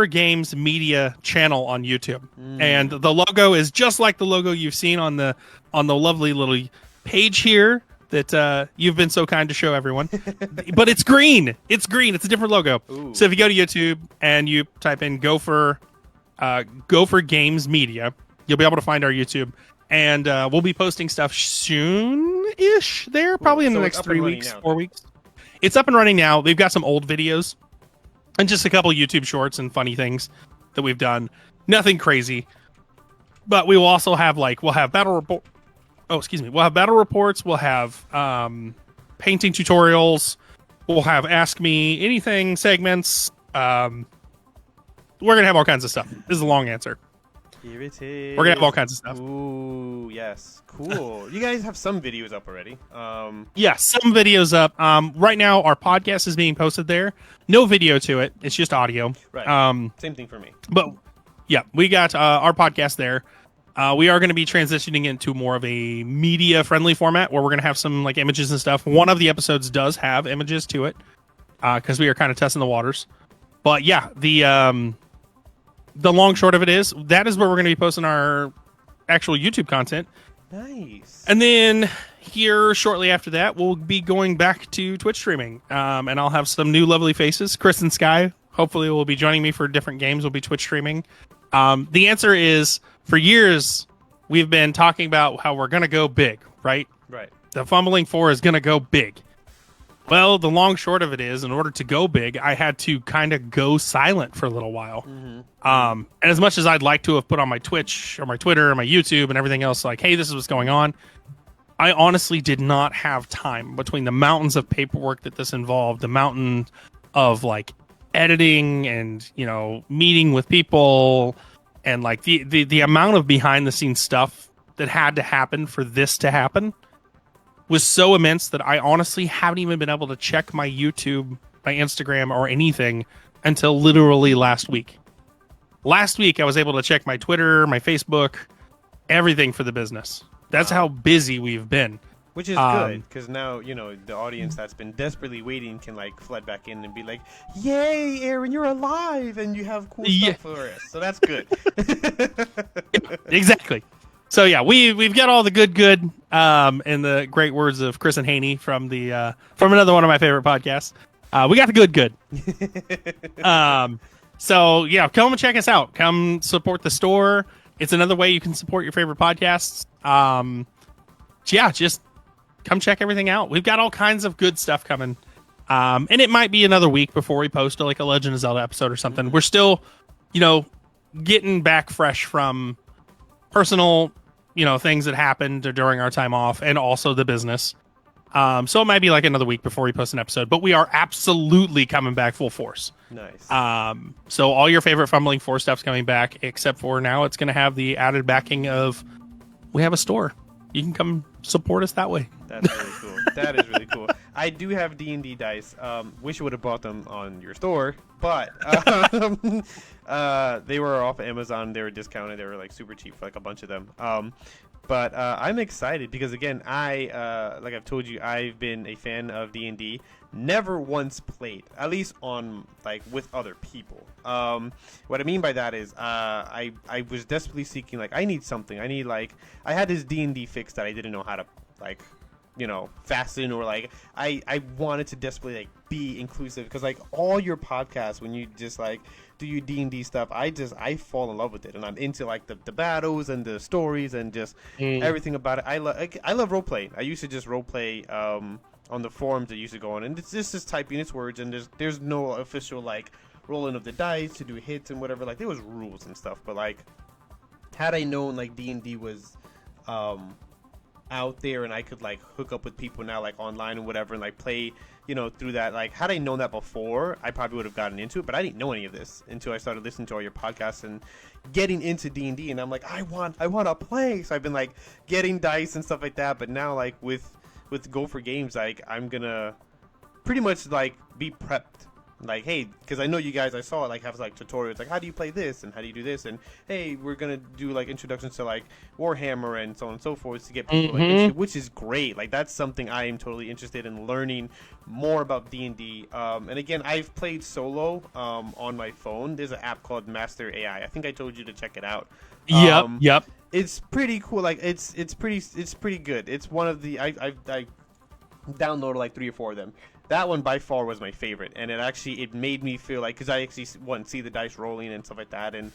S4: Games Media channel on YouTube. And the logo is just like the logo you've seen on the lovely little page here that you've been so kind to show everyone. But it's green. It's green. It's a different logo.
S3: Ooh.
S4: So if you go to YouTube and you type in Gopher Games Media, you'll be able to find our YouTube. And we'll be posting stuff soon-ish there, probably in the
S3: So it's
S4: next
S3: up
S4: 3
S3: and running
S4: weeks,
S3: now,
S4: 4 weeks. It's up and running now. We've got some old videos and just a couple YouTube shorts and funny things that we've done. Nothing crazy. But we will also have we'll have battle report. Oh, excuse me. We'll have battle reports. We'll have painting tutorials. We'll have Ask Me Anything segments. We're going to have all kinds of stuff. This is a long answer.
S3: Here it is.
S4: We're going to have all kinds of stuff.
S3: Ooh, yes, cool. You guys have some videos up already.
S4: Yeah, some videos up. Right now, our podcast is being posted there. No video to it. It's just audio.
S3: Right. Same thing for me.
S4: But yeah, we got our podcast there. We are going to be transitioning into more of a media-friendly format where we're going to have some like images and stuff. One of the episodes does have images to it because we are kind of testing the waters. But yeah, the long short of it is that is where we're going to be posting our actual YouTube content.
S3: Nice.
S4: And then here shortly after that, we'll be going back to Twitch streaming. And I'll have some new lovely faces. Chris and Sky hopefully will be joining me for different games. We'll be Twitch streaming. The answer is, for years, we've been talking about how we're going to go big, right?
S3: Right.
S4: The Fumbling Four is going to go big. Well, the long short of it is, in order to go big, I had to kind of go silent for a little while. And as much as I'd like to have put on my Twitch or my Twitter or my YouTube and everything else, like, hey, this is what's going on, I honestly did not have time between the mountains of paperwork that this involved, the mountain of like editing and, meeting with people and like the amount of behind the scenes stuff that had to happen for this to happen was so immense that I honestly haven't even been able to check my YouTube, my Instagram, or anything until literally last week. Last week, I was able to check my Twitter, my Facebook, everything for the business. That's how busy we've been.
S3: Which is good, because now, the audience that's been desperately waiting can, flood back in and be like, yay, Aaron, you're alive, and you have cool stuff for us. So that's good.
S4: Exactly. So, yeah, we've got all the good, in the great words of Chris and Haney from another one of my favorite podcasts. We got the good. So, yeah, come and check us out. Come support the store. It's another way you can support your favorite podcasts. Just come check everything out. We've got all kinds of good stuff coming. And it might be another week before we post a Legend of Zelda episode or something. We're still, getting back fresh from personal, things that happened during our time off and also the business. So it might be another week before we post an episode, but we are absolutely coming back full force.
S3: Nice.
S4: So all your favorite Fumbling Four stuff's coming back, except for now it's going to have the added backing of we have a store. You can come support us that way.
S3: That's really cool. That is really cool. I do have D&D dice. Wish you would have bought them on your store, but they were off Amazon. They were discounted. They were super cheap for a bunch of them. But I'm excited because again, like I've told you, I've been a fan of D&D. Never once played, at least on like with other people. What I mean by that is, I was desperately seeking, like, I need something. I had this D&D fix that I didn't know how to like, fasten, or like I wanted to desperately like be inclusive, because like all your podcasts, when you just like do your D&D stuff, I fall in love with it, and I'm into like the battles and the stories and just everything about it. I love role playing. I used to just role play on the forums I used to go on, and it's just typing its words, and there's no official like rolling of the dice to do hits and whatever. Like there was rules and stuff, but like had I known like D&D was out there and I could like hook up with people now like online and whatever and like play through that, like had I known that before, I probably would have gotten into it, but I didn't know any of this until I started listening to all your podcasts and getting into D&D, and I'm like, I want to play. So I've been like getting dice and stuff like that, but now like with Go for Games, like I'm gonna pretty much like be prepped, like, hey, because I know you guys, I saw it like have like tutorials, like how do you play this and how do you do this, and hey, we're gonna do like introductions to like Warhammer and so on and so forth to get people like interested, which is great. Like that's something I am totally interested in learning more about D&D. And again, I've played solo on my phone. There's an app called Master AI. I think I told you to check it out.
S4: Yep.
S3: It's pretty cool. Like it's pretty good. It's one of the I downloaded like 3 or 4 of them. That one by far was my favorite, and it made me feel like, because I actually see the dice rolling and stuff like that, and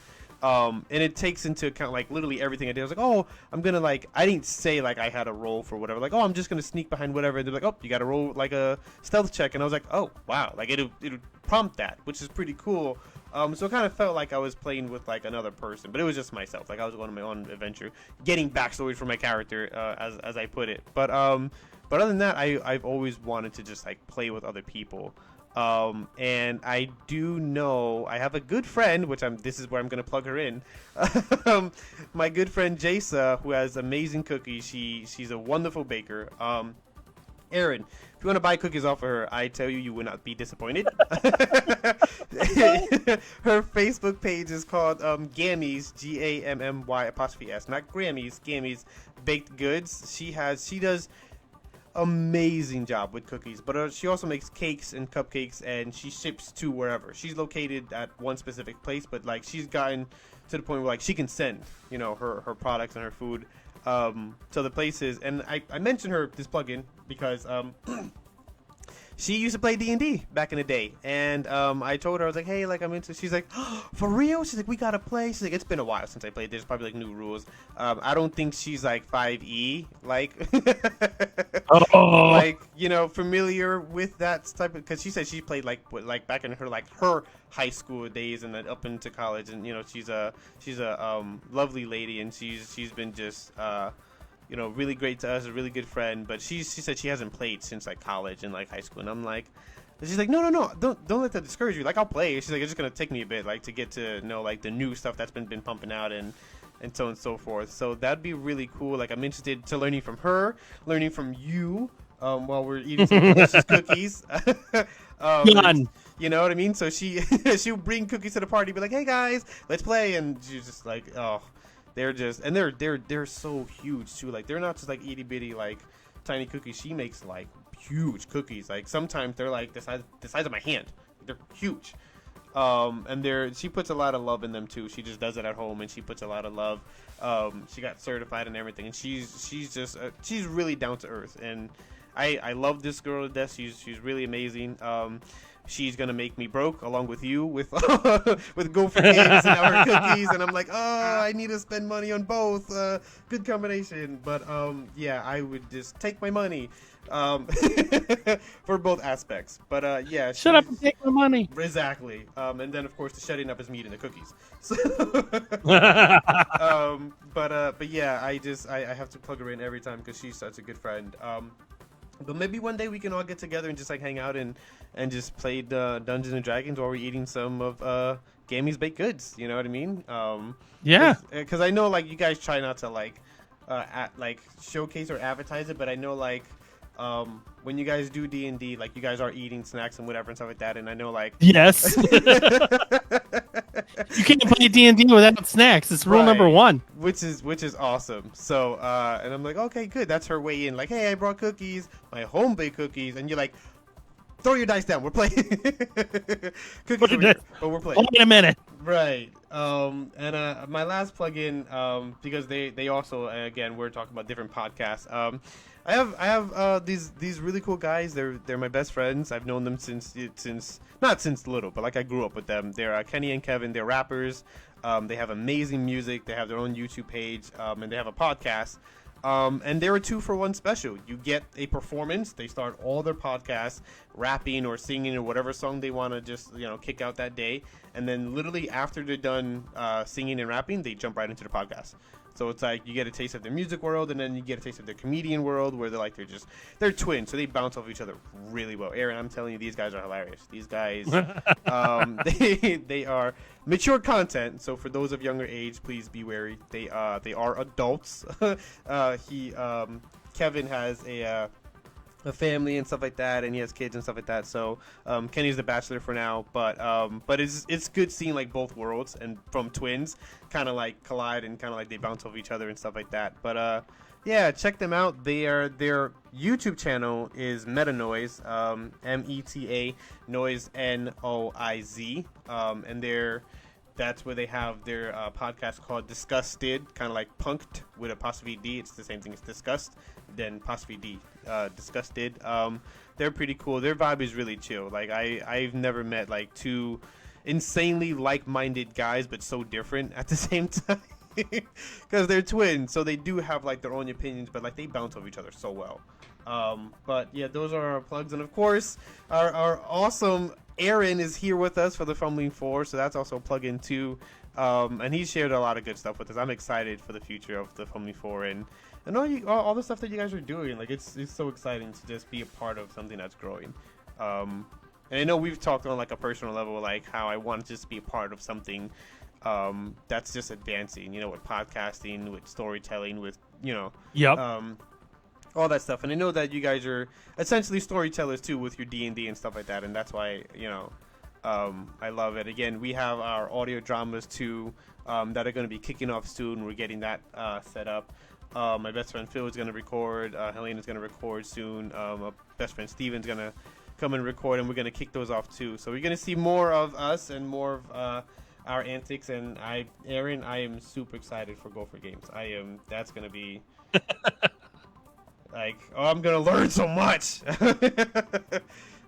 S3: it takes into account like literally everything I did. I was like, oh, I'm gonna like, I didn't say like I had a roll for whatever, like, oh, I'm just gonna sneak behind whatever, and they're like, oh, you gotta roll like a stealth check, and I was like, oh wow, like it'll prompt that, which is pretty cool. So it kind of felt like I was playing with like another person, but it was just myself. Like I was going on my own adventure, getting backstory for my character, as I put it. But other than that, I've always wanted to just like play with other people. And I do know I have a good friend, this is where I'm gonna plug her in. My good friend Jasa, who has amazing cookies. She's a wonderful baker. Aaron, if you want to buy cookies off of her, I tell you, you will not be disappointed. Her Facebook page is called Gammy's, Gammy', not Grammys, Gammy's Baked Goods. She does amazing job with cookies, but she also makes cakes and cupcakes, and she ships to wherever. She's located at one specific place, but like she's gotten to the point where like she can send her products and her food to the places. And I mentioned her this plugin because she used to play D&D back in the day, and I told her, I was like, hey, like I'm into. She's like, oh, for real? She's like, we gotta play. She's like, it's been a while since I played. There's probably like new rules. I don't think she's like 5e, like like familiar with that type of, because she said she played like back in her high school days and then up into college, and she's a lovely lady, and she's been just really great to us, a really good friend. But she said she hasn't played since like college and like high school, and I'm like, she's like, no, don't let that discourage you. Like I'll play. She's like, it's just gonna take me a bit like to get to know like the new stuff that's been pumping out and so on and so forth. So that'd be really cool. Like I'm interested to learning from her, learning from you, while we're eating some delicious cookies. You know what I mean? So she'll bring cookies to the party, be like, hey guys, let's play, and she's just like, oh. They're so huge too. Like they're not just like itty bitty like tiny cookies. She makes like huge cookies. Like sometimes they're like the size of my hand. They're huge. And she puts a lot of love in them too. She just does it at home, and she puts a lot of love. She got certified and everything, and she's just she's really down to earth. And I love this girl to death. She's really amazing. She's gonna make me broke along with you with Go for Games and our cookies, and I'm like, oh, I need to spend money on both. Good combination, but yeah, I would just take my money for both aspects. But yeah,
S4: shut up and take my money.
S3: Exactly. And then of course the shutting up is me eating the cookies. So, but yeah, I have to plug her in every time because she's such a good friend. But maybe one day we can all get together and just like hang out and just play Dungeons and Dragons while we're eating some of Gammy's baked goods. You know what I mean?
S4: Yeah.
S3: Because I know like you guys try not to like showcase or advertise it, but I know like when you guys do D&D, like you guys are eating snacks and whatever and stuff like that, and I know like
S4: yes. You can't play D&D without snacks. It's rule number 1.
S3: which is awesome. So and I'm like, okay, good. That's her way in. Like, hey, I brought cookies, my home baked cookies, and you're like, throw your dice down. We're playing. Cookies over here, but we're playing.
S4: Wait a minute.
S3: Right. And my last plugin, because they also, again, we're talking about different podcasts. I have these really cool guys. They're my best friends. I've known them since not since little, but like I grew up with them. They're Kenny and Kevin. They're rappers. They have amazing music. They have their own YouTube page, and they have a podcast. And they're a 2-for-1 special. You get a performance. They start all their podcasts rapping or singing or whatever song they want to just kick out that day. And then literally after they're done singing and rapping, they jump right into the podcast. So it's like you get a taste of their music world, and then you get a taste of their comedian world, where they're twins, so they bounce off each other really well. Aaron, I'm telling you, these guys are hilarious. These guys, they are mature content. So for those of younger age, please be wary. They are adults. Kevin has a family and stuff like that, and he has kids and stuff like that. So Kenny's the bachelor for now, but it's good seeing like both worlds and from twins kind of like collide and kind of like they bounce off each other and stuff like that. But yeah, check them out. Their YouTube channel is Meta Noiz, META Noise NOIZ, and that's where they have their podcast called Disgusted, kind of like punked with apostrophe D. It's the same thing as disgust, then apostrophe D. Disgusted. They're pretty cool. Their vibe is really chill. Like I've never met like two insanely like-minded guys, but so different at the same time. Because they're twins, so they do have like their own opinions, but like they bounce off each other so well. But yeah, those are our plugs, and of course, our awesome Aaron is here with us for the Fumbling 4, so that's also a plug-in too. And he shared a lot of good stuff with us. I'm excited for the future of the Fumbling 4 and all the stuff that you guys are doing. Like it's so exciting to just be a part of something that's growing. And I know we've talked on like a personal level, like how I want to just be a part of something that's just advancing, with podcasting, with storytelling, with
S4: Yep.
S3: all that stuff. And I know that you guys are essentially storytellers too with your D&D and stuff like that, and that's why I love it. Again, we have our audio dramas too that are going to be kicking off soon. We're getting that set up. My best friend Phil is going to record. Helena's going to record soon. My best friend Steven's going to come and record, and we're going to kick those off too. So we're going to see more of us and more of our antics. And Aaron, I am super excited for Gopher Games. That's going to be like, I'm going to learn so much.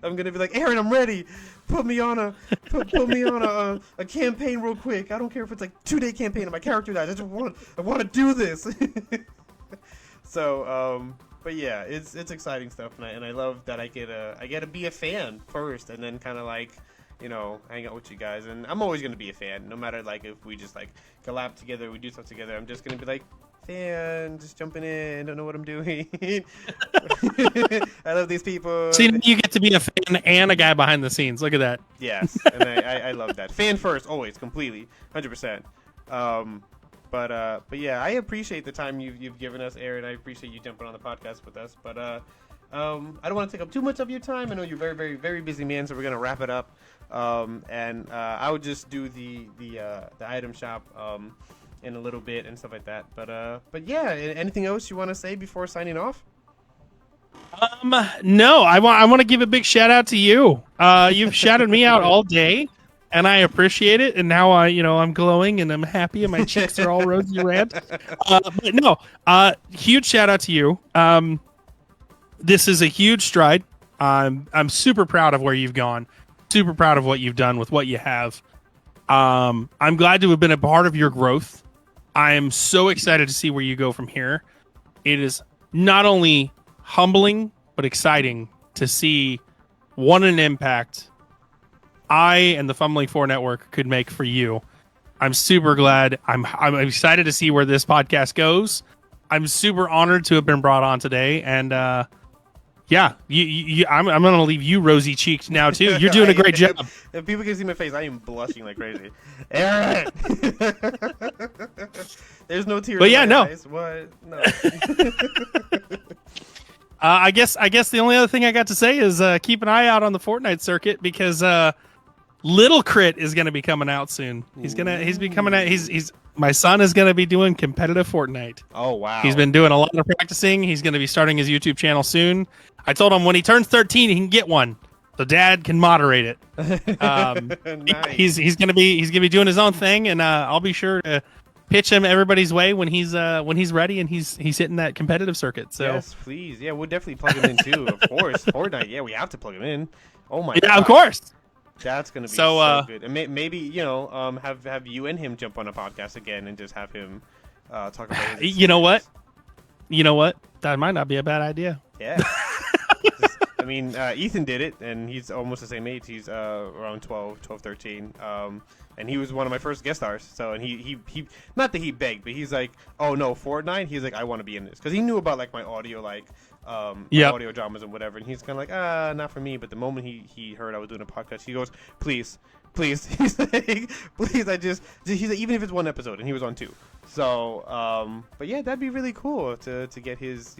S3: I'm gonna be like, Aaron, I'm ready. Put me on a campaign real quick. I don't care if it's like 2-day campaign and my character dies. I want to do this. So, but yeah, it's exciting stuff, and I love that I get to be a fan first, and then kind of like, hang out with you guys. And I'm always gonna be a fan, no matter like if we just like collab together, we do stuff together. I'm just gonna be like, fan, just jumping in, don't know what I'm doing. I love these people.
S4: See, you get to be a fan and a guy behind the scenes. Look at that.
S3: Yes, and I love that. Fan first, always, completely, 100%. But yeah, I appreciate the time you've given us, Aaron. I appreciate you jumping on the podcast with us. But I don't want to take up too much of your time. I know you're very, very, very busy man, so we're gonna wrap it up. And I would just do the item shop in a little bit and stuff like that. But yeah, anything else you want to say before signing off?
S4: No, I want to give a big shout out to you. You've shouted me out all day, and I appreciate it. And now I'm glowing and I'm happy, and my cheeks are all rosy red. But no, huge shout out to you. This is a huge stride. I'm super proud of where you've gone. Super proud of what you've done with what you have. I'm glad to have been a part of your growth. I am so excited to see where you go from here. It is not only humbling, but exciting to see what an impact I and the Fumbling 4 Network could make for you. I'm super glad. I'm excited to see where this podcast goes. I'm super honored to have been brought on today, and yeah, I'm going to leave you rosy cheeked now too. You're doing a great job.
S3: If people can see my face, I am blushing like crazy. Aaron, there's no tears.
S4: But yeah,
S3: in my
S4: no.
S3: eyes. What? No.
S4: I guess the only other thing I got to say is keep an eye out on the Fortnite circuit, because Little Crit is gonna be coming out soon. He's be coming out. My son is gonna be doing competitive Fortnite.
S3: Oh wow.
S4: He's been doing a lot of practicing. He's gonna be starting his YouTube channel soon. I told him when he turns 13, he can get one. The dad can moderate it.
S3: Nice.
S4: He's gonna be doing his own thing, and I'll be sure to pitch him everybody's way when he's ready and he's hitting that competitive circuit. So
S3: Yes, please. Yeah, we'll definitely plug him in too. Of course, Fortnite. Yeah, we have to plug him in. Oh my.
S4: yeah,
S3: God.
S4: of course.
S3: That's gonna be
S4: So,
S3: so good. And maybe have you and him jump on a podcast again and just have him talk about. His
S4: You know what?
S3: experience.
S4: That might not be a bad idea.
S3: Yeah. I mean, Ethan did it, and he's almost the same age. He's around 12, 13. And he was one of my first guest stars. So, and he not that he begged, but he's like, oh no, Fortnite. He's like, I want to be in this because he knew about like my audio, like my
S4: Yep.
S3: audio dramas and whatever. And he's kind of like, not for me. But the moment he heard I was doing a podcast, he goes, please. He's like, please. He's like, even if it's one episode, and he was on 2. So, but yeah, that'd be really cool to get his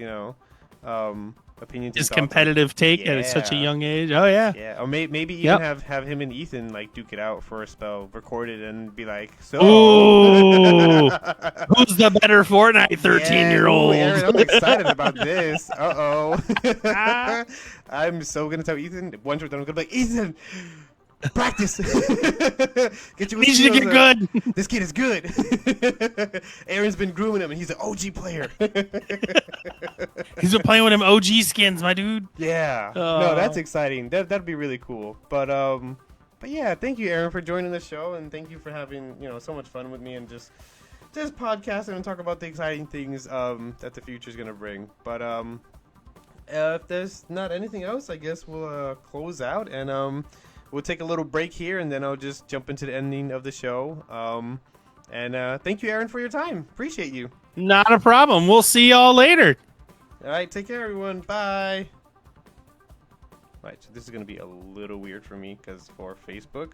S3: opinions.
S4: His
S3: and thoughts on-
S4: competitive take at such a
S3: Yeah.
S4: young age. Oh yeah.
S3: Yeah, or maybe
S4: Yep.
S3: even have him and Ethan like duke it out for a spell, record it, and be like, so.
S4: Ooh, who's the better Fortnite 13-year-old?
S3: Yeah, ooh, Aaron, I'm excited about this. Uh-oh. I'm so gonna tell Ethan. Once we're done, I'm gonna be like, Ethan, practice. Get you.
S4: Need you to get good.
S3: This kid is good. Aaron's been grooming him, and he's an OG player.
S4: He's been playing with him OG skins, my dude.
S3: Yeah. No, that's exciting. That'd be really cool. But yeah, thank you, Aaron, for joining the show, and thank you for having so much fun with me and just podcasting and talk about the exciting things that the future is gonna bring. But if there's not anything else, I guess we'll close out and we'll take a little break here, and then I'll just jump into the ending of the show. And thank you, Aaron, for your time. Appreciate you.
S4: Not a problem. We'll see y'all later.
S3: All right, take care, everyone. Bye. All right, so this is going to be a little weird for me because for Facebook.